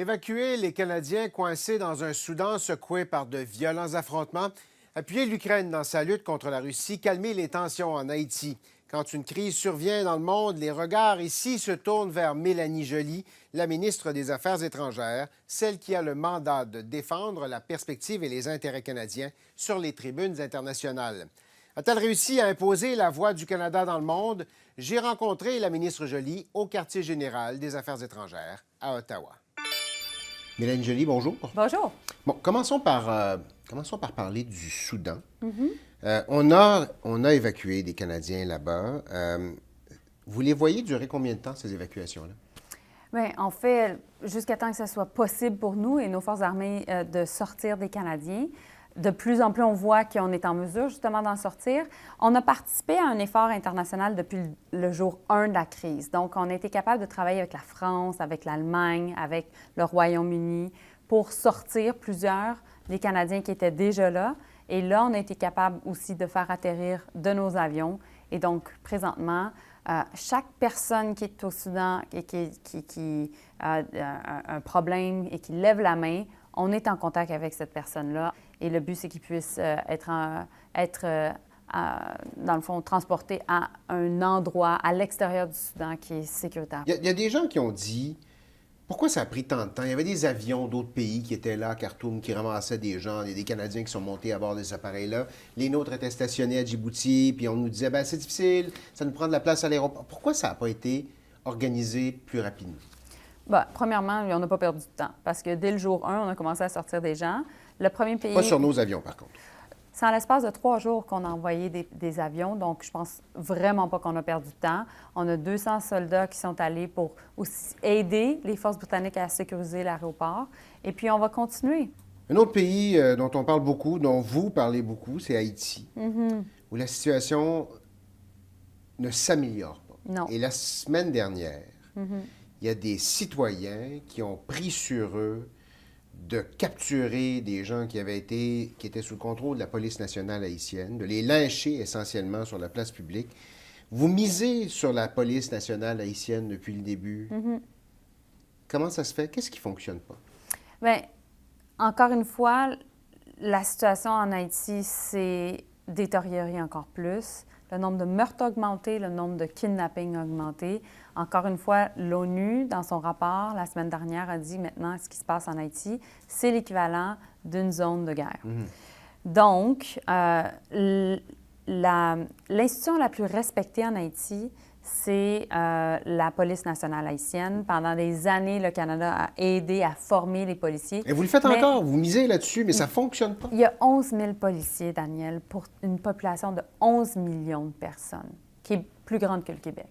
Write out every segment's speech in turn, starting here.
Évacuer les Canadiens coincés dans un Soudan secoué par de violents affrontements, appuyer l'Ukraine dans sa lutte contre la Russie, calmer les tensions en Haïti. Quand une crise survient dans le monde, les regards ici se tournent vers Mélanie Joly, la ministre des Affaires étrangères, celle qui a le mandat de défendre la perspective et les intérêts canadiens sur les tribunes internationales. A-t-elle réussi à imposer la voix du Canada dans le monde? J'ai rencontré la ministre Joly au quartier général des Affaires étrangères à Ottawa. Mélanie Joly, bonjour. Bonjour. Bon, commençons par parler du Soudan. On a évacué des Canadiens là-bas. Vous les voyez durer combien de temps, ces évacuations-là? Bien, en fait, jusqu'à temps que ce soit possible pour nous et nos forces armées de sortir des Canadiens. De plus en plus, on voit qu'on est en mesure justement d'en sortir. On a participé à un effort international depuis le jour 1 de la crise. Donc, on a été capable de travailler avec la France, avec l'Allemagne, avec le Royaume-Uni pour sortir plusieurs des Canadiens qui étaient déjà là. Et là, on a été capable aussi de faire atterrir de nos avions. Et donc, présentement, chaque personne qui est au Soudan et qui a un problème et qui lève la main, on est en contact avec cette personne-là. Et le but, c'est qu'ils puissent dans le fond, transportés à un endroit à l'extérieur du Soudan qui est sécuritaire. Il y a des gens qui ont dit pourquoi ça a pris tant de temps. Il y avait des avions d'autres pays qui étaient là à Khartoum, qui ramassaient des gens, des Canadiens qui sont montés à bord de ces appareils-là. Les nôtres étaient stationnés à Djibouti, puis on nous disait c'est difficile, ça nous prend de la place à l'aéroport. Pourquoi ça n'a pas été organisé plus rapidement? Bien, premièrement, on n'a pas perdu de temps parce que dès le jour 1, on a commencé à sortir des gens. Le premier pays... Pas sur nos avions, par contre. C'est en l'espace de 3 jours qu'on a envoyé des avions, donc je pense vraiment pas qu'on a perdu de temps. On a 200 soldats qui sont allés pour aussi aider les forces britanniques à sécuriser l'aéroport. Et puis, on va continuer. Un autre pays dont on parle beaucoup, dont vous parlez beaucoup, c'est Haïti, où la situation ne s'améliore pas. Non. Et la semaine dernière, il y a des citoyens qui ont pris sur eux de capturer des gens qui étaient sous le contrôle de la police nationale haïtienne, de les lyncher essentiellement sur la place publique. Vous misez sur la police nationale haïtienne depuis le début. Comment ça se fait? Qu'est-ce qui ne fonctionne pas? Bien, encore une fois, la situation en Haïti s'est détériorée encore plus. Le nombre de meurtres a augmenté, le nombre de kidnappings a augmenté. Encore une fois, l'ONU, dans son rapport la semaine dernière, a dit maintenant ce qui se passe en Haïti, c'est l'équivalent d'une zone de guerre. Donc, l'institution la plus respectée en Haïti, c'est la police nationale haïtienne. Pendant des années, le Canada a aidé à former les policiers. Et vous le faites encore, vous misez là-dessus, mais ça ne fonctionne pas. Il y a 11 000 policiers, Daniel, pour une population de 11 millions de personnes, qui est plus grande que le Québec.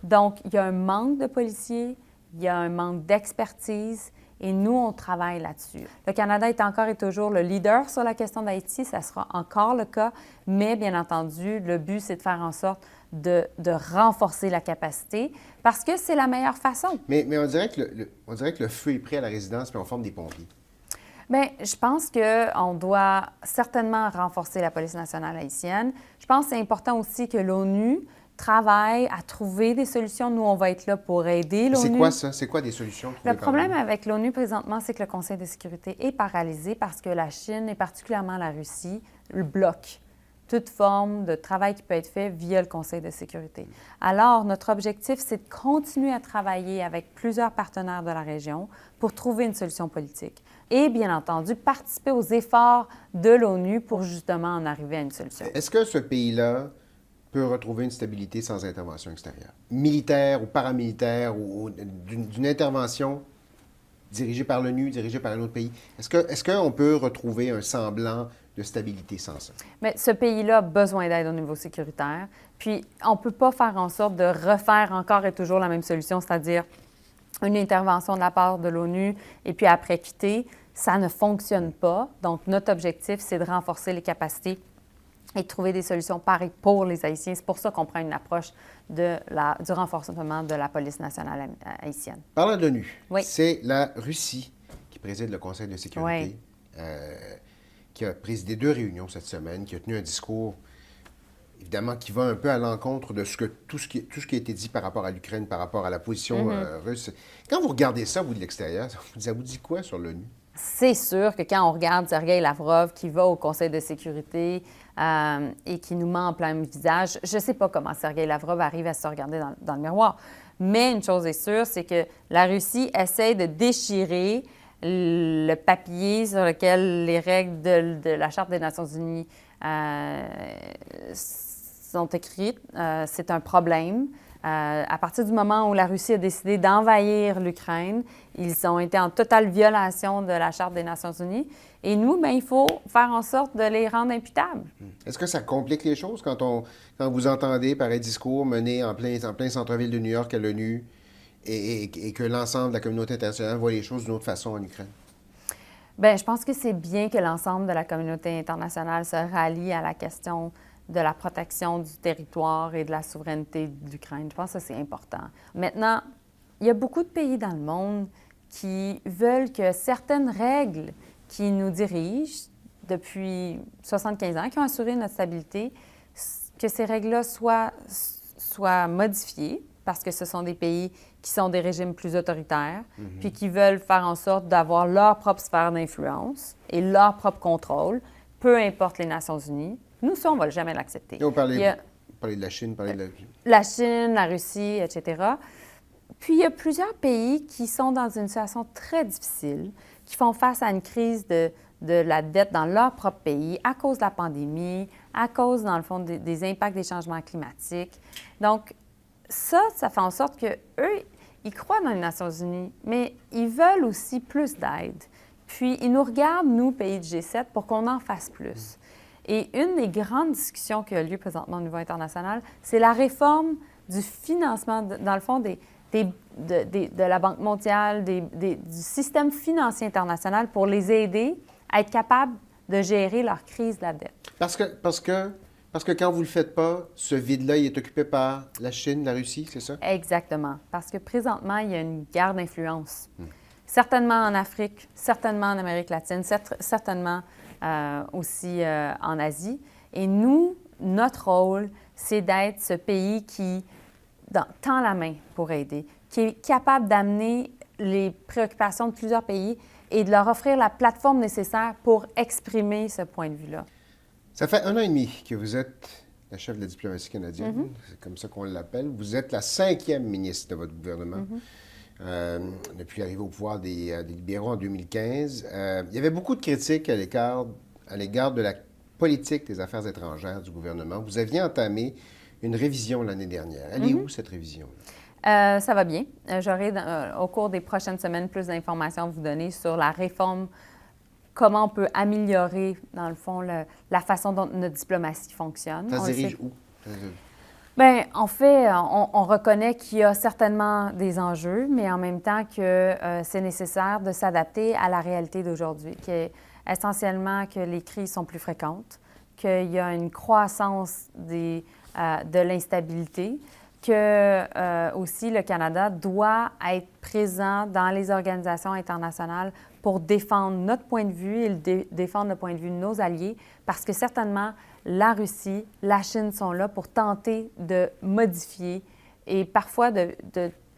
Donc, il y a un manque de policiers, il y a un manque d'expertise, et nous, on travaille là-dessus. Le Canada est encore et toujours le leader sur la question d'Haïti, ça sera encore le cas, mais bien entendu, le but, c'est de faire en sorte de renforcer la capacité, parce que c'est la meilleure façon. Mais on dirait que le feu est pris à la résidence, puis on forme des pompiers. Bien, je pense qu'on doit certainement renforcer la police nationale haïtienne. Je pense que c'est important aussi que l'ONU travaille à trouver des solutions. Nous, on va être là pour aider l'ONU. C'est quoi ça? C'est quoi des solutions? Le problème avec l'ONU présentement, c'est que le Conseil de sécurité est paralysé parce que la Chine et particulièrement la Russie le bloquent toute forme de travail qui peut être fait via le Conseil de sécurité. Alors, notre objectif, c'est de continuer à travailler avec plusieurs partenaires de la région pour trouver une solution politique. Et bien entendu, participer aux efforts de l'ONU pour justement en arriver à une solution. Est-ce que ce pays-là peut retrouver une stabilité sans intervention extérieure? Militaire ou paramilitaire ou d'une intervention dirigée par l'ONU, dirigée par un autre pays? Est-ce qu'on peut retrouver un semblant de stabilité sans ça? Mais ce pays-là a besoin d'aide au niveau sécuritaire. Puis, on ne peut pas faire en sorte de refaire encore et toujours la même solution, c'est-à-dire une intervention de la part de l'ONU et puis après quitter. Ça ne fonctionne pas. Donc, notre objectif, c'est de renforcer les capacités et de trouver des solutions pareilles pour les Haïtiens. C'est pour ça qu'on prend une approche du renforcement de la police nationale haïtienne. Parlant de l'ONU, oui. C'est la Russie qui préside le Conseil de sécurité, qui a présidé 2 réunions cette semaine, qui a tenu un discours évidemment, qui va un peu à l'encontre de tout ce qui a été dit par rapport à l'Ukraine, par rapport à la position russe. Quand vous regardez ça, vous, de l'extérieur, ça vous dit quoi sur l'ONU? C'est sûr que quand on regarde Sergueï Lavrov qui va au Conseil de sécurité et qui nous ment en plein visage, je ne sais pas comment Sergueï Lavrov arrive à se regarder dans le miroir. Mais une chose est sûre, c'est que la Russie essaie de déchirer le papier sur lequel les règles de la Charte des Nations unies sont écrites. C'est un problème. À partir du moment où la Russie a décidé d'envahir l'Ukraine, ils ont été en totale violation de la Charte des Nations unies. Et nous, bien, il faut faire en sorte de les rendre imputables. Est-ce que ça complique les choses quand vous entendez pareil discours mené en plein centre-ville de New York à l'ONU et que l'ensemble de la communauté internationale voit les choses d'une autre façon en Ukraine? Bien, je pense que c'est bien que l'ensemble de la communauté internationale se rallie à la question de la protection du territoire et de la souveraineté de l'Ukraine. Je pense que c'est important. Maintenant, il y a beaucoup de pays dans le monde qui veulent que certaines règles qui nous dirigent depuis 75 ans, qui ont assuré notre stabilité, que ces règles-là soient modifiées parce que ce sont des pays qui sont des régimes plus autoritaires, puis qui veulent faire en sorte d'avoir leur propre sphère d'influence et leur propre contrôle, peu importe les Nations unies. Nous, ça, on ne va jamais l'accepter. On parlait de la Chine, la Chine, la Russie, etc. Puis, il y a plusieurs pays qui sont dans une situation très difficile, qui font face à une crise de la dette dans leur propre pays à cause de la pandémie, à cause, dans le fond, des impacts des changements climatiques. Donc, ça fait en sorte qu'eux, ils croient dans les Nations unies, mais ils veulent aussi plus d'aide. Puis, ils nous regardent, nous, pays de G7, pour qu'on en fasse plus. Et une des grandes discussions qui a lieu présentement au niveau international, c'est la réforme du financement, dans le fond, de la Banque mondiale, du système financier international pour les aider à être capables de gérer leur crise de la dette. Parce que quand vous ne le faites pas, ce vide-là, il est occupé par la Chine, la Russie, c'est ça? Exactement. Parce que présentement, il y a une guerre d'influence. Certainement en Afrique, certainement en Amérique latine, certainement aussi en Asie. Et nous, notre rôle, c'est d'être ce pays qui tend la main pour aider, qui est capable d'amener les préoccupations de plusieurs pays et de leur offrir la plateforme nécessaire pour exprimer ce point de vue-là. Ça fait 1 an et demi que vous êtes la chef de la diplomatie canadienne, c'est comme ça qu'on l'appelle. Vous êtes la 5e ministre de votre gouvernement. Depuis l'arrivée au pouvoir des libéraux en 2015. Il y avait beaucoup de critiques à l'égard de la politique des affaires étrangères du gouvernement. Vous aviez entamé une révision l'année dernière. Elle est où, cette révision? Ça va bien. J'aurai, au cours des prochaines semaines, plus d'informations à vous donner sur la réforme, comment on peut améliorer, dans le fond, la façon dont notre diplomatie fonctionne. Ça se dirige où? Bien, en fait, on reconnaît qu'il y a certainement des enjeux, mais en même temps que c'est nécessaire de s'adapter à la réalité d'aujourd'hui, qui est essentiellement que les crises sont plus fréquentes, qu'il y a une croissance de l'instabilité, que aussi le Canada doit être présent dans les organisations internationales pour défendre notre point de vue et défendre le point de vue de nos alliés, parce que certainement, la Russie, la Chine sont là pour tenter de modifier et parfois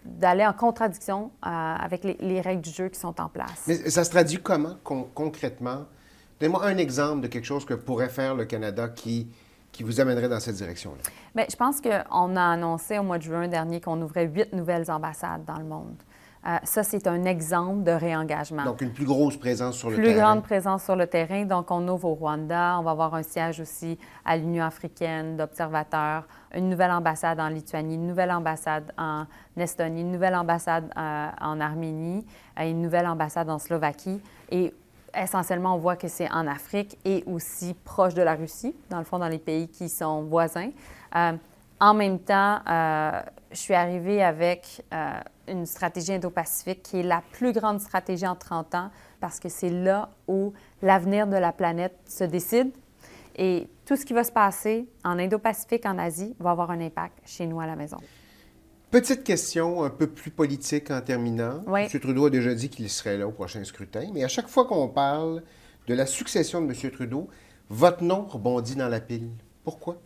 d'aller en contradiction avec les règles du jeu qui sont en place. Mais ça se traduit comment, concrètement? Donnez-moi un exemple de quelque chose que pourrait faire le Canada qui vous amènerait dans cette direction-là. Bien, je pense qu'on a annoncé au mois de juin dernier qu'on ouvrait 8 nouvelles ambassades dans le monde. Ça, c'est un exemple de réengagement. Donc, une plus grosse présence sur le terrain. Plus grande présence sur le terrain. Donc, on ouvre au Rwanda. On va avoir un siège aussi à l'Union africaine d'observateurs, une nouvelle ambassade en Lituanie, une nouvelle ambassade en Estonie, une nouvelle ambassade en Arménie, une nouvelle ambassade en Slovaquie. Et essentiellement, on voit que c'est en Afrique et aussi proche de la Russie, dans le fond, dans les pays qui sont voisins. En même temps, je suis arrivée avec une stratégie Indo-Pacifique qui est la plus grande stratégie en 30 ans parce que c'est là où l'avenir de la planète se décide. Et tout ce qui va se passer en Indo-Pacifique, en Asie, va avoir un impact chez nous à la maison. Petite question un peu plus politique en terminant. Oui. M. Trudeau a déjà dit qu'il serait là au prochain scrutin, mais à chaque fois qu'on parle de la succession de M. Trudeau, votre nom rebondit dans la pile. Pourquoi?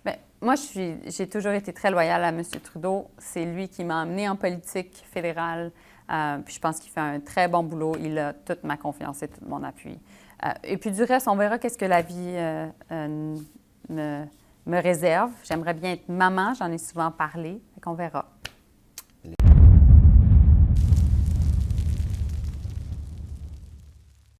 Bien, moi, j'ai toujours été très loyale à M. Trudeau. C'est lui qui m'a amenée en politique fédérale. Puis je pense qu'il fait un très bon boulot. Il a toute ma confiance et tout mon appui. Et puis du reste, on verra qu'est-ce que la vie me réserve. J'aimerais bien être maman, j'en ai souvent parlé. On verra.